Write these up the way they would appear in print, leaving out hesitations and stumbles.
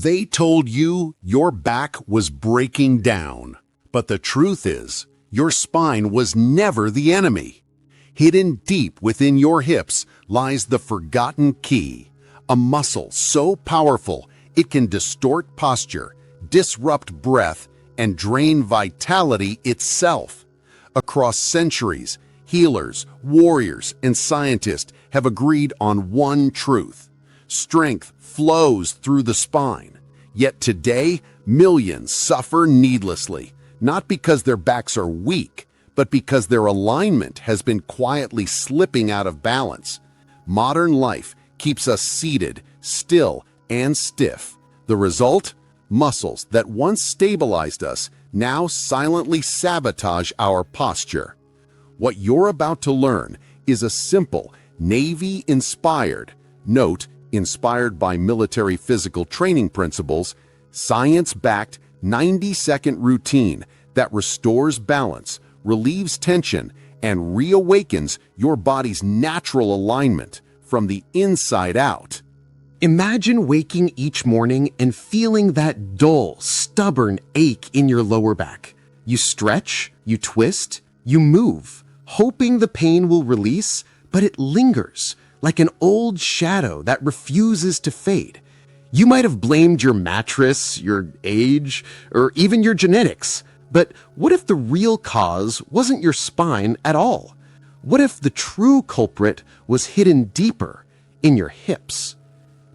They told you your back was breaking down. But the truth is, your spine was never the enemy. Hidden deep within your hips lies the forgotten key, a muscle so powerful it can distort posture, disrupt breath, and drain vitality itself. Across centuries, healers, warriors, and scientists have agreed on one truth. Strength flows through the spine. Yet today, millions suffer needlessly, not because their backs are weak, but because their alignment has been quietly slipping out of balance. Modern life keeps us seated, still, and stiff. The result? Muscles that once stabilized us now silently sabotage our posture. What you're about to learn is a simple, Navy-inspired, note, inspired by military physical training principles, science-backed 90-second routine that restores balance, relieves tension, and reawakens your body's natural alignment from the inside out. Imagine waking each morning and feeling that dull, stubborn ache in your lower back. You stretch, you twist, you move, hoping the pain will release, but it lingers, like an old shadow that refuses to fade. You might have blamed your mattress, your age, or even your genetics. But what if the real cause wasn't your spine at all? What if the true culprit was hidden deeper in your hips?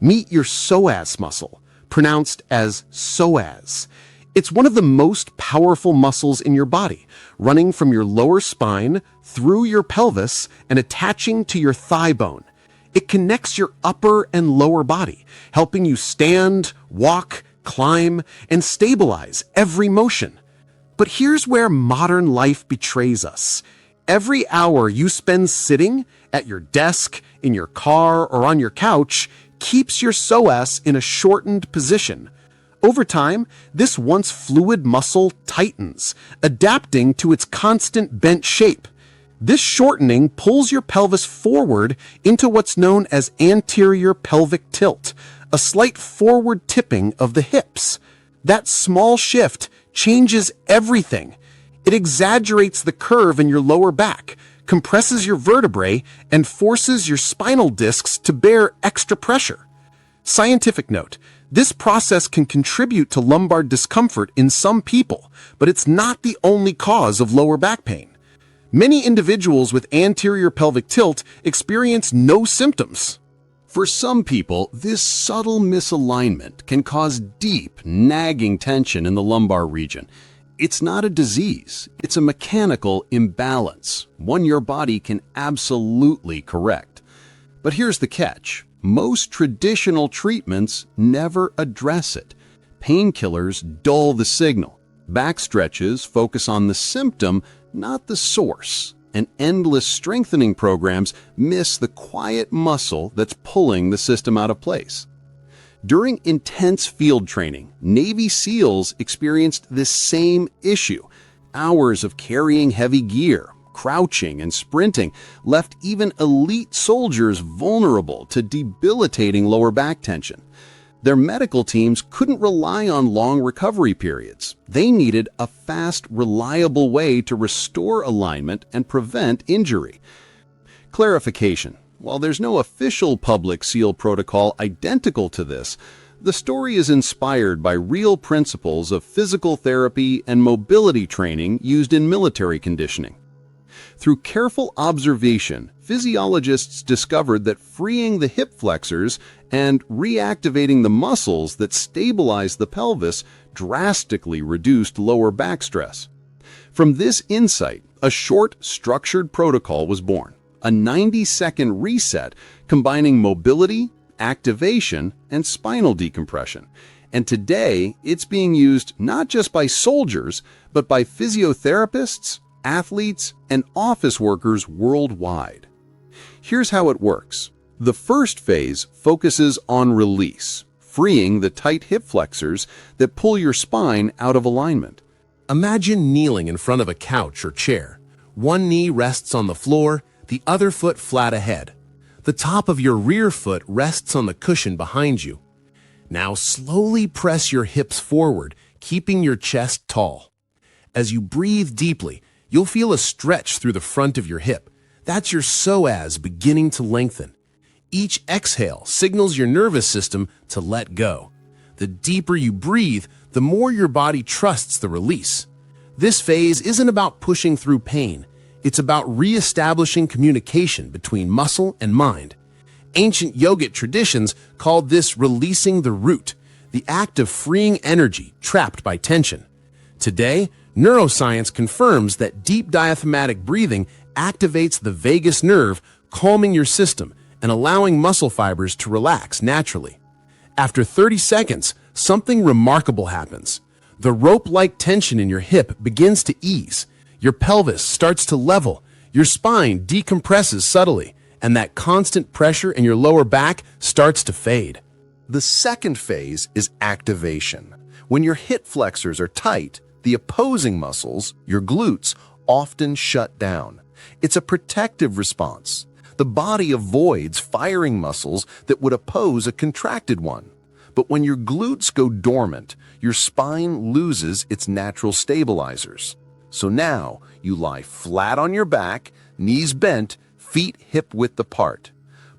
Meet your psoas muscle, pronounced as psoas. It's one of the most powerful muscles in your body, running from your lower spine through your pelvis and attaching to your thigh bone. It connects your upper and lower body, helping you stand, walk, climb, and stabilize every motion. But here's where modern life betrays us. Every hour you spend sitting at your desk, in your car, or on your couch keeps your psoas in a shortened position. Over time, this once fluid muscle tightens, adapting to its constant bent shape. This shortening pulls your pelvis forward into what's known as anterior pelvic tilt, a slight forward tipping of the hips. That small shift changes everything. It exaggerates the curve in your lower back, compresses your vertebrae, and forces your spinal discs to bear extra pressure. Scientific note: this process can contribute to lumbar discomfort in some people, but it's not the only cause of lower back pain. Many individuals with anterior pelvic tilt experience no symptoms. For some people, this subtle misalignment can cause deep, nagging tension in the lumbar region. It's not a disease, it's a mechanical imbalance, one your body can absolutely correct. But here's the catch: most traditional treatments never address it. Painkillers dull the signal. Back stretches focus on the symptom, not the source. And endless strengthening programs miss the quiet muscle that's pulling the system out of place. During intense field training, Navy SEALs experienced this same issue. Hours of carrying heavy gear, crouching, and sprinting left even elite soldiers vulnerable to debilitating lower back tension. Their medical teams couldn't rely on long recovery periods. They needed a fast, reliable way to restore alignment and prevent injury. Clarification: while there's no official public SEAL protocol identical to this, the story is inspired by real principles of physical therapy and mobility training used in military conditioning. Through careful observation, physiologists discovered that freeing the hip flexors and reactivating the muscles that stabilize the pelvis drastically reduced lower back stress. From this insight, a short, structured protocol was born, a 90-second reset combining mobility, activation, and spinal decompression. And today, it's being used not just by soldiers, but by physiotherapists, athletes, and office workers worldwide. Here's how it works. The first phase focuses on release, freeing the tight hip flexors that pull your spine out of alignment. Imagine kneeling in front of a couch or chair. One knee rests on the floor, the other foot flat ahead. The top of your rear foot rests on the cushion behind you. Now slowly press your hips forward, keeping your chest tall. As you breathe deeply, you'll feel a stretch through the front of your hip. That's your psoas beginning to lengthen. Each exhale signals your nervous system to let go. The deeper you breathe, the more your body trusts the release. This phase isn't about pushing through pain. It's about re-establishing communication between muscle and mind. Ancient yogic traditions called this releasing the root, the act of freeing energy trapped by tension. Today, neuroscience confirms that deep diaphragmatic breathing activates the vagus nerve, calming your system and allowing muscle fibers to relax naturally. After 30 seconds, something remarkable happens. The rope-like tension in your hip begins to ease. Your pelvis starts to level. Your spine decompresses subtly, and that constant pressure in your lower back starts to fade. The second phase is activation. When your hip flexors are tight, the opposing muscles, your glutes, often shut down. It's a protective response. The body avoids firing muscles that would oppose a contracted one. But when your glutes go dormant, your spine loses its natural stabilizers. So now you lie flat on your back, knees bent, feet hip-width apart.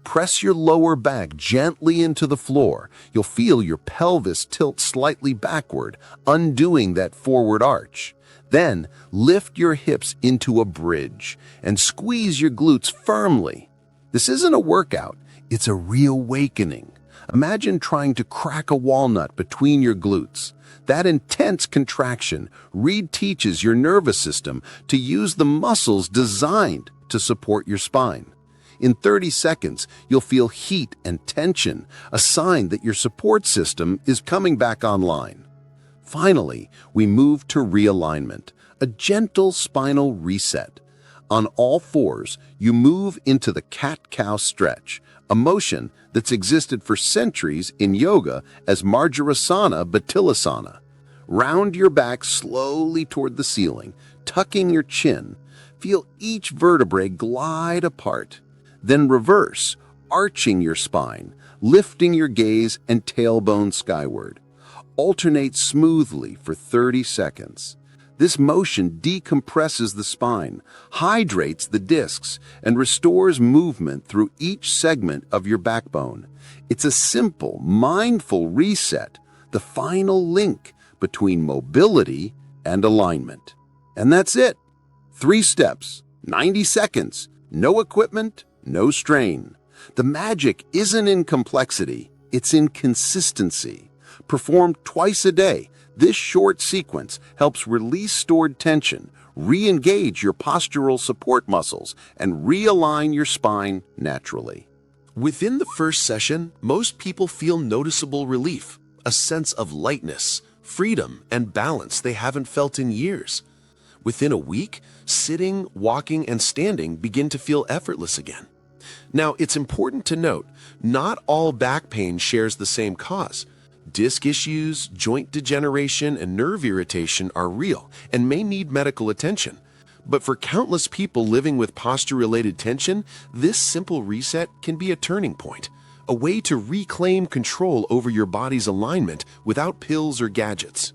Press your lower back gently into the floor. You'll feel your pelvis tilt slightly backward, undoing that forward arch. Then lift your hips into a bridge and squeeze your glutes firmly. This isn't a workout, it's a reawakening. Imagine trying to crack a walnut between your glutes. That intense contraction reteaches your nervous system to use the muscles designed to support your spine. In 30 seconds, you'll feel heat and tension, a sign that your support system is coming back online. Finally, we move to realignment, a gentle spinal reset. On all fours, you move into the cat-cow stretch, a motion that's existed for centuries in yoga as Marjarasana Batilasana. Round your back slowly toward the ceiling, tucking your chin. Feel each vertebrae glide apart. Then reverse, arching your spine, lifting your gaze and tailbone skyward. Alternate smoothly for 30 seconds. This motion decompresses the spine, hydrates the discs, and restores movement through each segment of your backbone. It's a simple, mindful reset, the final link between mobility and alignment. And that's it. 3 steps, 90 seconds, no equipment, no strain. The magic isn't in complexity, it's in consistency. Performed twice a day, this short sequence helps release stored tension, re-engage your postural support muscles, and realign your spine naturally. Within the first session, most people feel noticeable relief, a sense of lightness, freedom, and balance they haven't felt in years. Within a week, sitting, walking, and standing begin to feel effortless again. Now, it's important to note, not all back pain shares the same cause. Disc issues, joint degeneration, and nerve irritation are real and may need medical attention. But for countless people living with posture-related tension, this simple reset can be a turning point, a way to reclaim control over your body's alignment without pills or gadgets.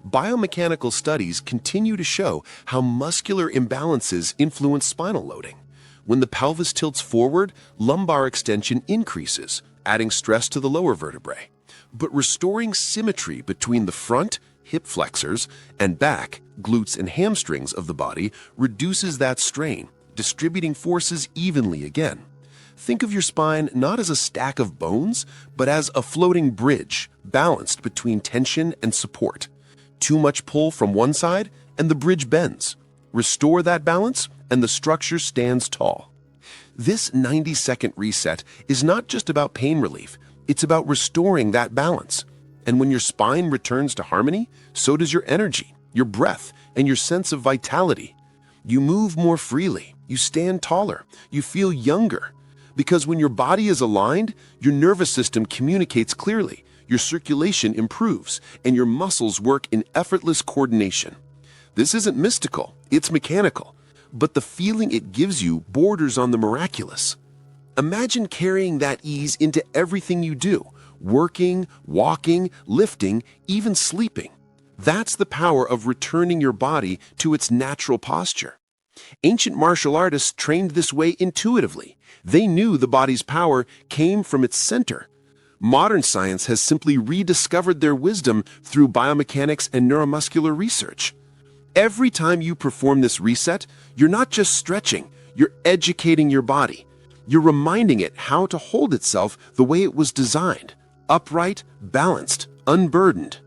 Biomechanical studies continue to show how muscular imbalances influence spinal loading. When the pelvis tilts forward, lumbar extension increases, adding stress to the lower vertebrae. But restoring symmetry between the front, hip flexors, and back, glutes and hamstrings of the body reduces that strain, distributing forces evenly again. Think of your spine not as a stack of bones, but as a floating bridge, balanced between tension and support. Too much pull from one side, and the bridge bends. Restore that balance, and the structure stands tall. This 90-second reset is not just about pain relief, it's about restoring that balance. And when your spine returns to harmony, so does your energy, your breath, and your sense of vitality. You move more freely, you stand taller, you feel younger. Because when your body is aligned, your nervous system communicates clearly, your circulation improves, and your muscles work in effortless coordination. This isn't mystical, it's mechanical, but the feeling it gives you borders on the miraculous. Imagine carrying that ease into everything you do, working, walking, lifting, even sleeping. That's the power of returning your body to its natural posture. Ancient martial artists trained this way intuitively. They knew the body's power came from its center. Modern science has simply rediscovered their wisdom through biomechanics and neuromuscular research. Every time you perform this reset, you're not just stretching, you're educating your body. You're reminding it how to hold itself the way it was designed, upright, balanced, unburdened.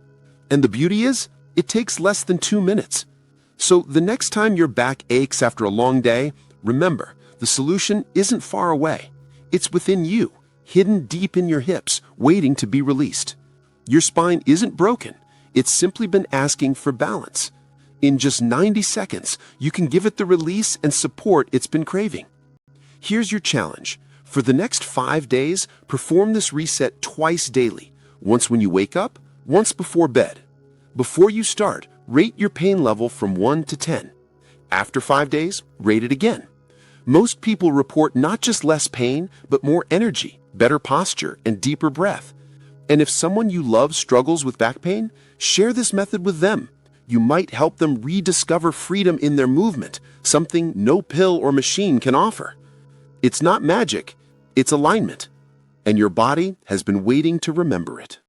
And the beauty is, it takes less than 2 minutes. So the next time your back aches after a long day, remember, the solution isn't far away. It's within you, hidden deep in your hips, waiting to be released. Your spine isn't broken. It's simply been asking for balance. In just 90 seconds, you can give it the release and support it's been craving. Here's your challenge. For the next 5 days, perform this reset twice daily, once when you wake up, once before bed. Before you start, rate your pain level from 1 to 10. After 5 days, rate it again. Most people report not just less pain, but more energy, better posture, and deeper breath. And if someone you love struggles with back pain, share this method with them. You might help them rediscover freedom in their movement, something no pill or machine can offer. It's not magic, it's alignment. And your body has been waiting to remember it.